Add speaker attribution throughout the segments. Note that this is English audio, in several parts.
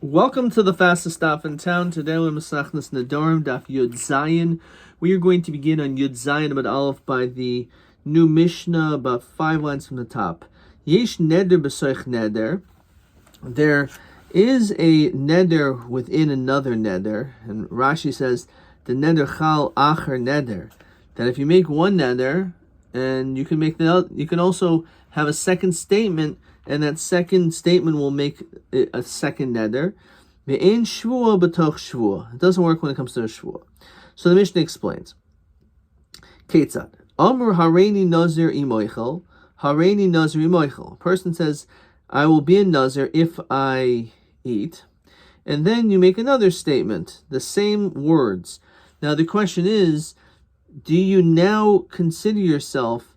Speaker 1: Welcome to the fastest stop in town. Today we're Masachnas Nedarim Daf Yud Zayin. We are going to begin on Yud Zayin about Aleph by the new Mishnah, about 5 lines from the top. Yesh neder b'soich neder. There is a neder within another neder, and Rashi says the neder chal acher neder. That if you make one neder, and you can also have a second statement. And that second statement will make a second neder. Ve'ein shvua b'toch shvua. It doesn't work when it comes to a shvua. So the Mishnah explains. Ketzad. Amr hareini nazir imoichel. Hareini nazir imoichel. A person says, I will be a nazir if I eat. And then you make another statement. The same words. Now the question is, do you now consider yourself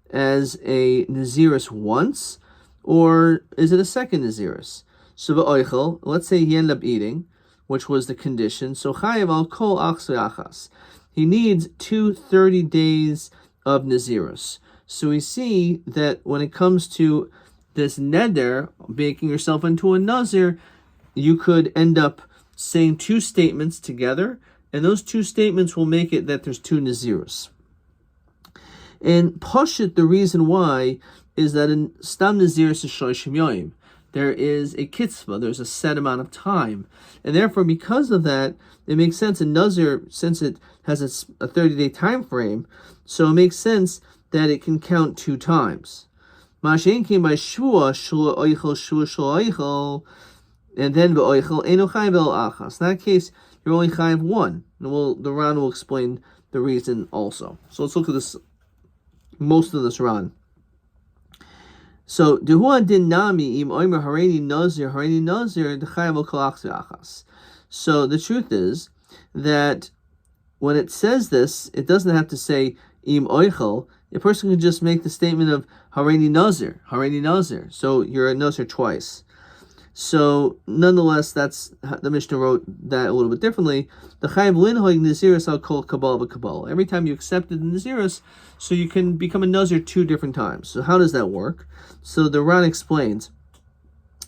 Speaker 1: as a nazirus once? Or is it a second Naziris? So ba'oichel, let's say he ended up eating, which was the condition. So chayav al kol achas. He needs 30 days of Naziris. So we see that when it comes to this neder, making yourself into a Nazir, you could end up saying two statements together, and those two statements will make it that there's two Naziris. And Pashit, the reason why is that in Stam Naziris Shoshim Yoim, there is a kitzvah, there's a set amount of time. And therefore, because of that, it makes sense in Nazir, since it has a 30-day time frame, so it makes sense that it can count 2 times. Mashen came by Shua, Shua Oichel, Shua Oichel, and then Be'oichel, Eno Chayv El Achas. In that case, you're only Chayv 1. And the Ran will explain the reason also. So let's look at this, most of this Ran. So Dehuan din nami im oimer hareini nazir dechayav kolachs achas. So the truth is that when it says this, it doesn't have to say im oichel. A person can just make the statement of hareini nazir. So you're a nazir twice. So nonetheless, that's the Mishnah wrote that a little bit differently. The chayav linhoig naziris al kol kabal v'kabal. Every time you accepted the naziris, so you can become a nazir 2 different times. So how does that work? So the Ran explains.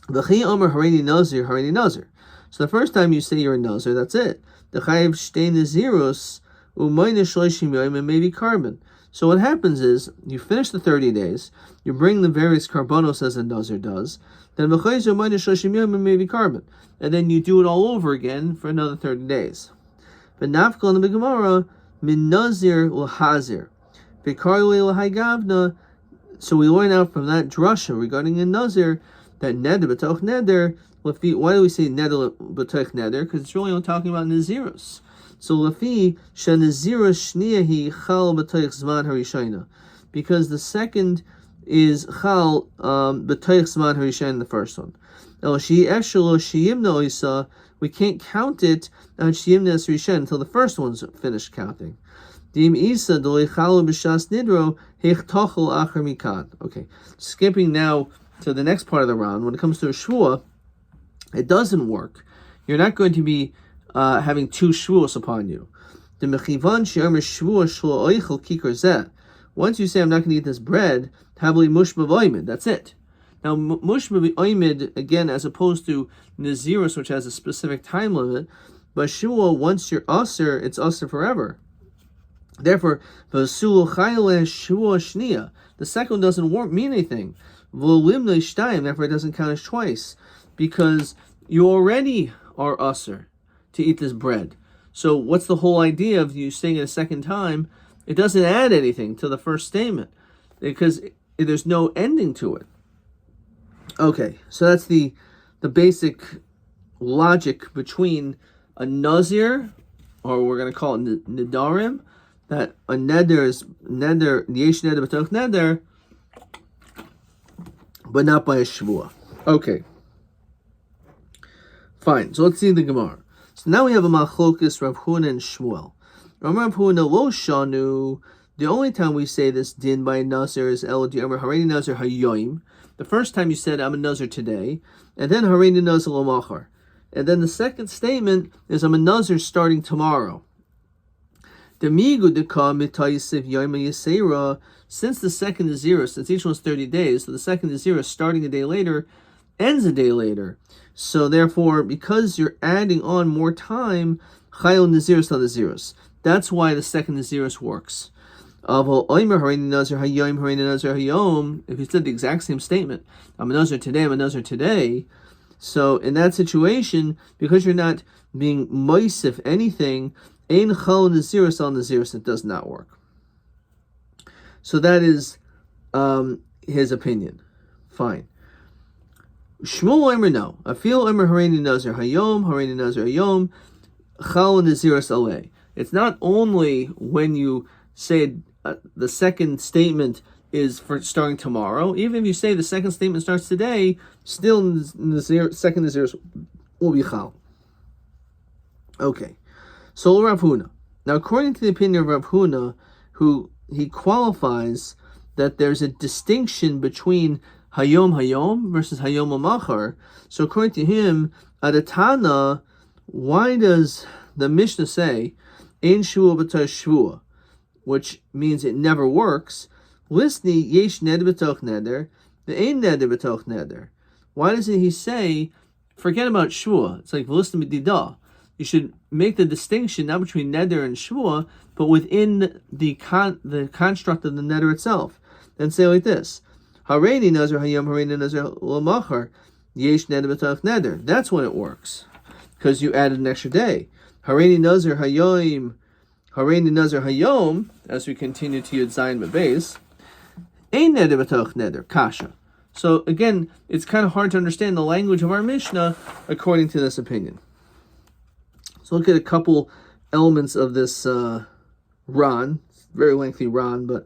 Speaker 1: V'chi omer hareini nazir. So the first time you say you're a nazir, that's it. The chayav shtei nazirus umayne shloshim yoyim and maybe carbon. So what happens is, you finish the 30 days, you bring the various carbonos as a nazir does, then maybe carbon, and then you do it all over again for another 30 days. But nafkal in the Gemara, min nazir l'hazir, v'karli l'haygavna. So we learn out from that drasha regarding a nazir that neder b'toch neder. Why do we say neder b'toch neder? Because it's really only talking about nazirus. So lafi shenazirus shniyahi chal b'toch zman harishayna, because the second is chal b'toich zman harishayin, the first one. El shi eshelo shiyimna oisa, we can't count it on shiyimna harishayin until the first one's finished counting. Dim isa doli chalu b'shas nidro heich tochel acher mikan. Okay, skipping now to the next part of the round. When it comes to a shvua, it doesn't work. You're not going to be having 2 shvuos upon you. The mechivan she'omer shvua shlo oichel kikar zeh. Once you say, I'm not going to eat this bread, habli mushma v'oimid, that's it. Now, mushma v'oimid, again, as opposed to nazirus, which has a specific time limit, but shua, once you're usher, it's usher forever. Therefore, v'sul chayle shua shnia, the second doesn't mean anything. V'limna shtayim, therefore it doesn't count as twice, because you already are usher to eat this bread. So what's the whole idea of you saying it a second time? It doesn't add anything to the first statement because there's no ending to it. Okay, so that's the basic logic between a nazir, or we're going to call it nedarim, that a neder is neder, yesh neder b'toch neder, but not by a shvua. Okay, fine. So let's see the Gemara. So now we have a machlokes Rav Huna and Shmuel. The only time we say this din by nazir is el di'amar hareini nazir hayoim. The first time you said I'm a nazir today, and then hareini nazir l'machar, and then the second statement is I'm a nazir starting tomorrow. Since the second is 0, since each one's 30 days, so the second is 0, starting a day later, ends a day later. So therefore, because you're adding on more time, Chayil Nazirus on Nazirus. That's why the second Nazirus works. If you said the exact same statement, I'm a Nazir today, I'm a Nazir today. So in that situation, because you're not being moisif anything, Ein Chayil Nazirus al Nazirus, it does not work. So that is his opinion. Fine. Shmuel Omer no. Afil Omer Hareini Nazir Hayom, Hareini Nazir Hayom, Chal Nazirus Alei. It's not only when you say the second statement is for starting tomorrow. Even if you say the second statement starts today, still Nazir, second Nazirus will be Chal. Okay. So Rav Huna. Now, according to the opinion of Rav Huna, who he qualifies that there's a distinction between Hayom versus Hayom Machar. So according to him, Adatana, why does the Mishnah say Ein Shvua B'Tah Shvua, which means it never works? Lisni Yesh Neder B'Toch Neder, the Ein Neder B'Toch Neder. Why doesn't he say forget about Shvua? It's like Lisni B'Didah. You should make the distinction not between Neder and Shvua, but within the construct of the Neder itself. Then say like this: Hareini Nazir Hayom, Hareini Nazir L'Machar, Yesh Neder B'Tach Neder. That's when it works, because you added an extra day. Hareini Nazir Hayom, Hareini Nazir Hayom. As we continue to Yud Zayin B'Beis, Ein Neder B'Tach Neder Kasha. So again, it's kind of hard to understand the language of our Mishnah according to this opinion. So look at a couple elements of this Ran, very lengthy Ran, but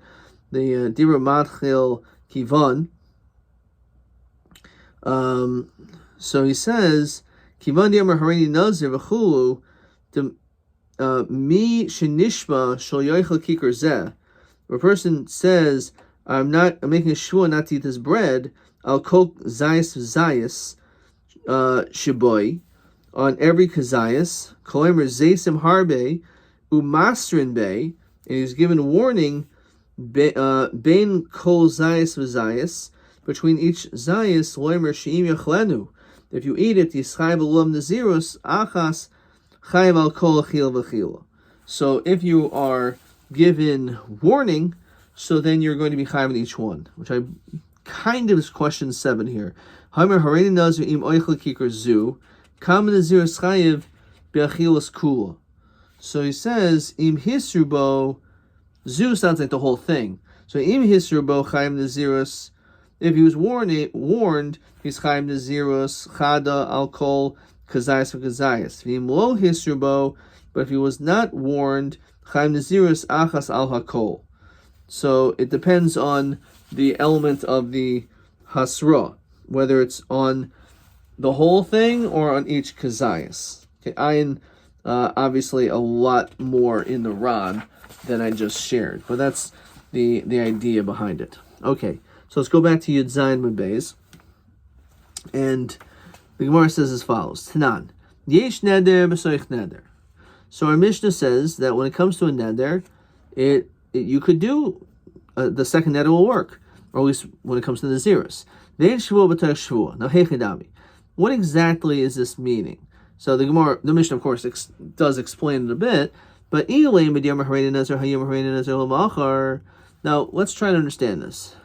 Speaker 1: the Dira Matchil Kivan. So he says, Kivan Diamar Hareini Nazir V'chulu Mi Shenishma Shal Yoichel Kikar Zeh. If a person says, I'm making a shvua not to eat this bread, I'll kol zayis shiboy, on every kazayas, kolemer zaysim harbe, umastrin bay, and he's given warning, bein kol zayis v'zayis, between each zayis, loimer she'im yachlenu. If you eat it, yischayv alum nazirus, achas, chayv al kol achil v'chila. So if you are given warning, so then you're going to be chayv in each one, which I kind of is question 7 here. Hamer hareini nazir im oichel kikar zu, kam nazir chayiv be'achilas kula. So he says im hisrubo, zu sounds like the whole thing. So im hisrubo chayiv nazirus. If he was warned, he's chayiv nazirus chada al kol kazayas v'kazayas. V'im lo hisrubo, but if he was not warned, chayiv nazirus achas al hakol. So it depends on the element of the hasra, whether it's on the whole thing or on each kazayas. Okay, ayin, obviously a lot more in the Ran than I just shared, but that's the idea behind it. Okay, so let's go back to Yud Zayin Mebez, and the Gemara says as follows: Tanan, yesh neder b'soich neder. So our Mishnah says that when it comes to a neder, you could do the second neder will work, or at least when it comes to the Nazirus. Now, hechidami, what exactly is this meaning? So the Mishnah, of course, does explain it a bit, but now let's try to understand this.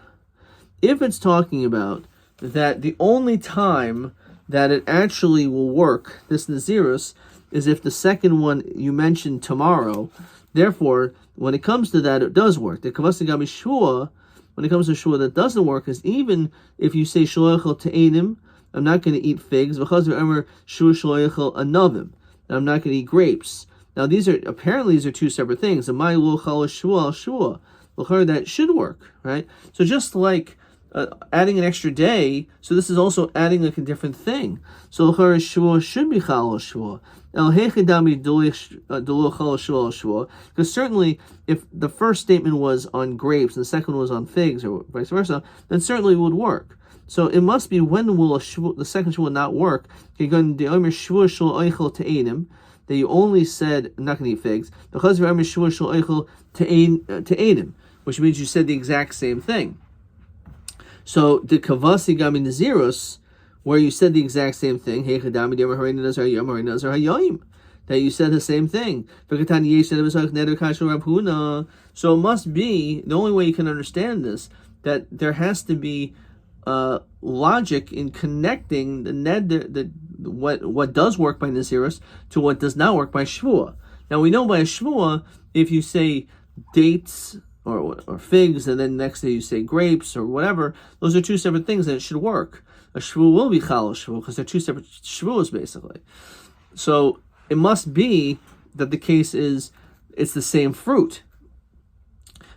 Speaker 1: If it's talking about that the only time that it actually will work, this Nazirus, is if the second one you mentioned tomorrow. Therefore, when it comes to that, it does work. The Kavasagabi Shua, when it comes to Shua, that doesn't work, is even if you say Shloichel Te'enim, I'm not going to eat figs, because remember Shua Shloichel Anavim, I'm not going to eat grapes. Now these are two separate things. My Lochal Shua Shua. That should work, right? So just like adding an extra day, so this is also adding like a different thing. So Shua should be Chal Shua. Because certainly, if the first statement was on grapes and the second was on figs, or vice versa, then certainly it would work. So it must be when will the second shvua not work? That you only said I'm not going to eat figs, which means you said the exact same thing. So the kavasi gami nazirus, where you said the exact same thing. That you said the same thing. So it must be, the only way you can understand this, that there has to be logic in connecting what does work by Naziris to what does not work by Shvuah. Now we know by a Shvuah, if you say dates or figs, and then next day you say grapes or whatever, those are two separate things, and it should work. A Shvuah will be Chal Shvuah because they're two separate Shvuahs basically. So it must be that the case is it's the same fruit.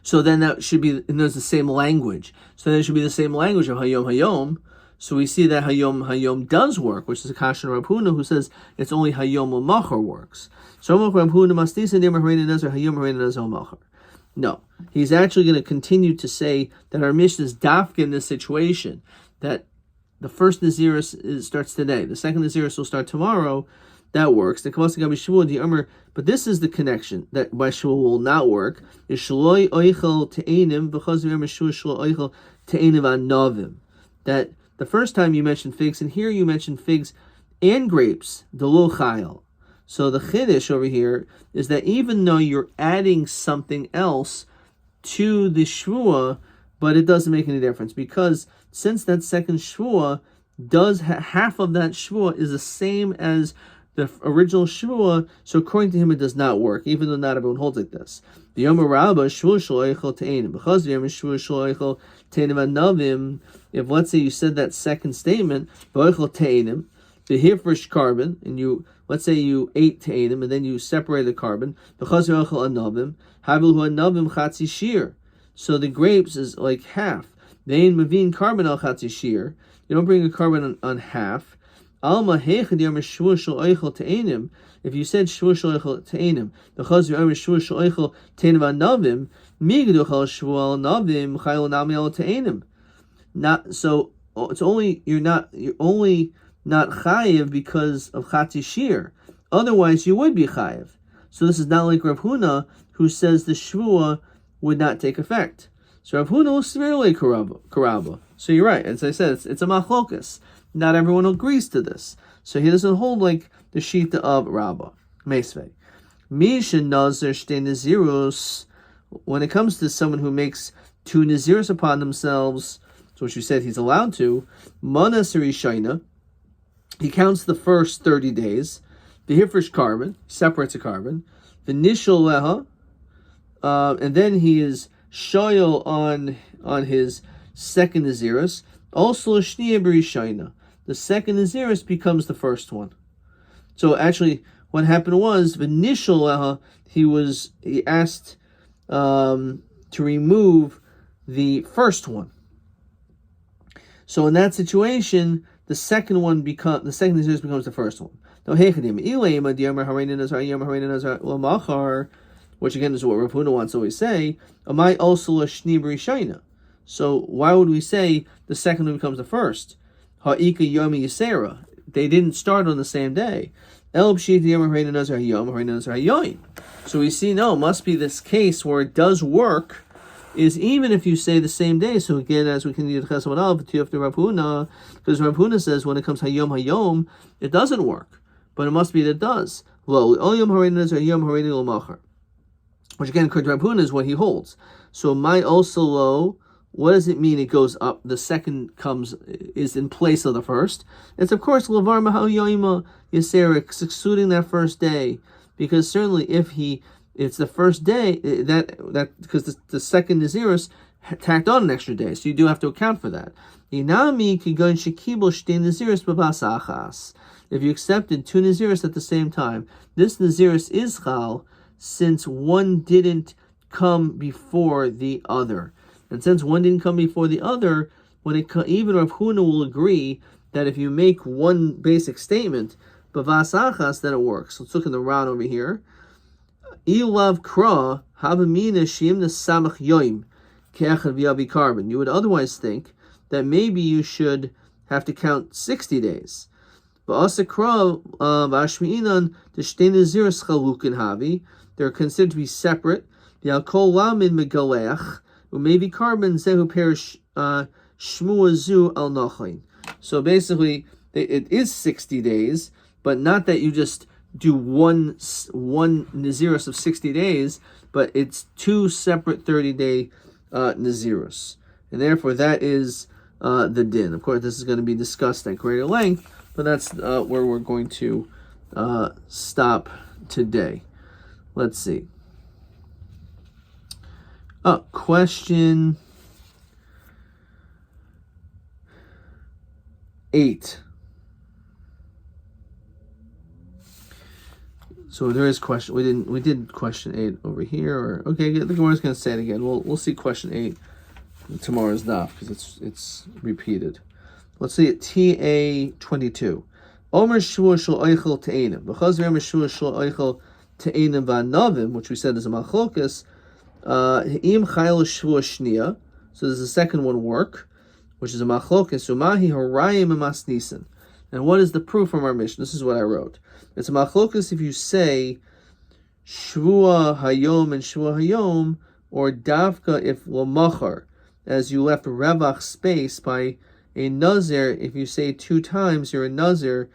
Speaker 1: So then that should be, and there's the same language. So then it should be the same language of Hayom Hayom. So we see that Hayom Hayom does work, which is a Kashan Rav Huna who says it's only Hayom Machar works. So Rav Huna Mastisa Hayom Hayom Machar. No, he's actually going to continue to say that our Mishnah is dafka in this situation, that the first Naziris starts today, the second Naziris will start tomorrow. That works. But this is the connection that by Shvuah will not work. That the first time you mentioned figs, and here you mentioned figs and grapes, the lo chayil. So the chiddush over here is that even though you're adding something else to the Shvuah, but it doesn't make any difference, because since that second Shvuah does half of that Shvuah is the same as the original Shvuah, so according to him it does not work, even though not everyone holds like this. The Yomi Rabba Shvuah shloichel te'enim, because the Yomi Shvuah shloichel te'enim anavim. If let's say you said that second statement, shloichel te'enim, the hifresh carbon, and you let's say you ate te'enim and then you separated the carbon, because shloichel anavim, havilu anavim chatzi shir. So the grapes is like half. They ain't mavin carbon al chatzi shir. You don't bring a carbon on half. Alma hechad yom shvuah shel oichel te'enim. If you said shvuah shel oichel te'enim, because you're shvuah shel oichel te'enim anavim, migduchal shvuah al navim chayil nami al te'enim. Not so. It's only you're only not chayiv because of chatzi shir. Otherwise, you would be chayiv. So this is not like Rav Huna, who says the shvuah would not take effect. So Rav Huna was severely karaba. So you're right. As I said, it's a machlokas. Not everyone agrees to this. So he doesn't hold like the shita of Rabbi. Meisvei. Misha nazir shtei nazirus. When it comes to someone who makes two nazirus upon themselves, so what you said he's allowed to, manas rishayna, he counts the first 30 days. The hifresh carbon, separates a carbon. The nishal leha, and then he is shoyal on his second nazirus. Also shniya b'rishayna. The second Naziris becomes the first one. So actually, what happened was Vinishal he asked to remove the first one. So in that situation, the second Naziris becomes the first one. Now, which again is what Rav Huna wants to always say. Amai also shni b'rishayna. So why would we say the second one becomes the first? Ha'ika Yomi Yisera. They didn't start on the same day. So we see, no, it must be this case where it does work, is even if you say the same day. So again, as we can do the Chesed Al, after Rav Huna, because Rav Huna says when it comes Hayom Hayom, it doesn't work. But it must be that it does. Which again, according to Rav Huna, is what he holds. So my also low. What does it mean? It goes up. The second is in place of the first. It's of course levar mahal yoima yisera, excluding that first day, because certainly if it's the first day that because the second Naziris tacked on an extra day, so you do have to account for that. Inami kigon shekibel shtei Naziris b'bas achas. If you accepted two Naziris at the same time, this Naziris is chal since one didn't come before the other. And since one didn't come before the other, even Rav Huna will agree that if you make one basic statement, b'vas achas, then it works. Let's look at the round over here. Ilav kra habamina shim nesamach yoim ke'echad v'yavi carbon. You would otherwise think that maybe you should have to count 60 days. Ba'asa kra v'ashmi'inan t'shtei naziris chalukin havi. They're considered to be separate. V'yal lamin megaleach. Maybe carbon zehu perish shmua zu al nachin. So basically, it is 60 days, but not that you just do one Nazirus of 60 days, but it's two separate 30-day Nazirus. And therefore, that is the din. Of course, this is going to be discussed at greater length, but that's where we're going to stop today. Let's see. Question 8. So there is question. We did question 8 over here. Or okay, the Gemara's going to say it again. We'll see question 8 tomorrow's daf because it's repeated. Let's see it. TA 22. Omer shvua shel oichel te'enim. Because omer shvua shel oichel te'enim va'anavim, which we said is a machlokas. Im chayil shvua shnia. So there's the second one work, which is a machlokas. Umahi harayim emasnisin. And what is the proof from our mission? This is what I wrote. It's a machlokas if you say shvua hayom and shvua hayom, or davka if lamachar, as you left revach space by a nazir. If you say 2 times you're a nazir,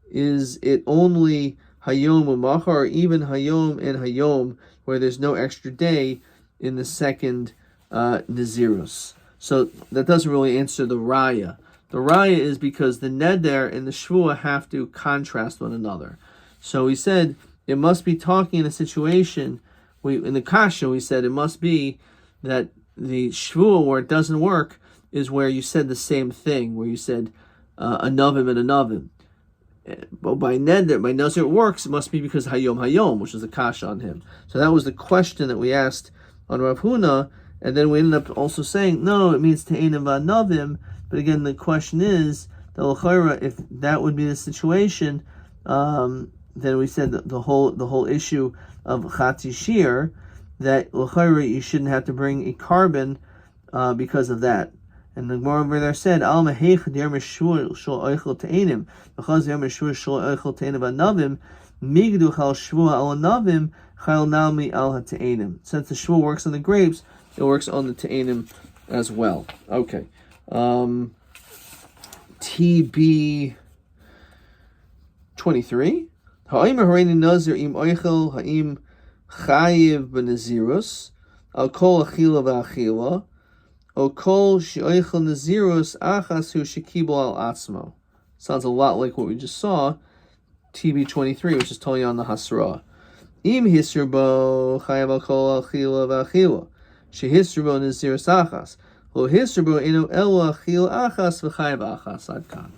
Speaker 1: is it only hayom umachar, or even hayom and hayom, where there's no extra day in the second nazirus? So that doesn't really answer the raya. The raya is because the neder and the shvua have to contrast one another. So we said it must be talking in a situation. In the kasha we said it must be that the shvua where it doesn't work is where you said the same thing, where you said anavim and anavim. But by neder, by nazir it works. It must be because hayom hayom, which is the kasha on him. So that was the question that we asked on Rav Huna, and then we ended up also saying no, it means te'enim va'anavim. But again, the question is, if that would be the situation, then we said that the whole issue of Chatzi Shir, that l'chayra you shouldn't have to bring a carbon because of that. And the Gemara over there said, Al mehech dermer shul shul oichel te'enim, because dermer shul shul oichel te'enim anavim, migdu chal shvua al anavim, chal nalmi al ha-te'enim. Since the shvua works on the grapes, it works on the te'enim as well. Okay. TB 23. Ha'im hareini nazir im oichel ha'im chayiv b'nazirus al kol achila v'achila o kol she'oichel nazirus achas hu shekibol al atzmo. Sounds a lot like what we just saw. TB 23, which is totally on the hasra. Im hisrbo chayiv al kol achila v'achila shehisrbo nazirus achas. Lo hisrbo inu elo achil achas v'chayiv achas. Ad kan.